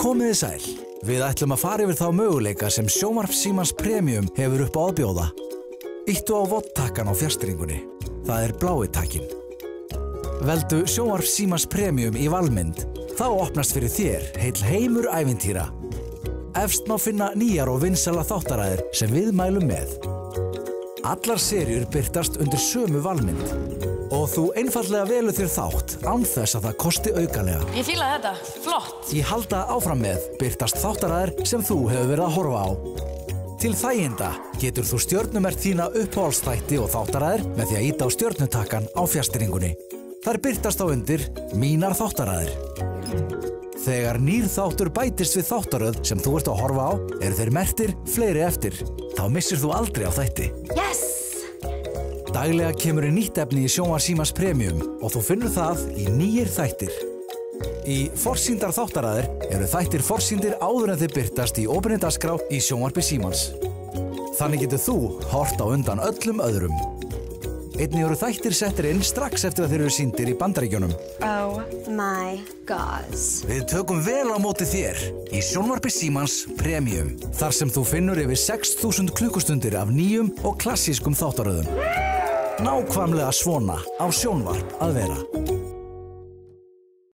Komiði sæl. Við ætlum að fara yfir þá möguleika sem Sjónvarp Símans Premium hefur upp á að bjóða. Íttu á voddtakkan á fjarstýringunni. Það blái takkinn. Veldu Sjónvarp Símans Premium í valmynd. Þá opnast fyrir þér heill heimur ævintýra. Efst má finna nýjar og vinsæla þáttaræðir sem við mælum með. Allar seríur birtast undir sömu valmynd. Og þú einfaldlega velur þér þátt án þess að það kosti aukalega. Ég fíla þetta, flott. Í halda áfram með birtast þáttaræðir sem þú hefur verið að horfa á. Til þæginda getur þú stjörnumert þína uppáhaldsþætti og þáttaræðir með því að íta á stjörnutakkan á fjarstýringunni. Þær birtast á undir mínar þáttaræðir. Þegar nýr þáttur bætist við þáttaröð sem þú ert að horfa á, eru þeir merktir fleiri eftir. Þá missir þú aldrei á þætti. Yes! Daglega kemur nýtt efni í Sjónvarp Símans Premium og þú finnur það í nýjir þættir. Í forsýndar þáttaræðir eru þættir forsýndir áður en þeir birtast í opinni dagskrá í Sjónvarpi Símans. Þannig getur þú hort á undan öllum öðrum. Einnig eru þættir settir inn strax eftir að þeir eru sýndir í Bandaríkjunum. Oh my God. Við tökum vel á móti þér í Sjónvarpi Símans Premium. Þar sem þú finnur yfir 6.000 klukkustundir af nýjum og klassískum þáttaröðum. Nákvæmlega svona á sjónvarp að vera.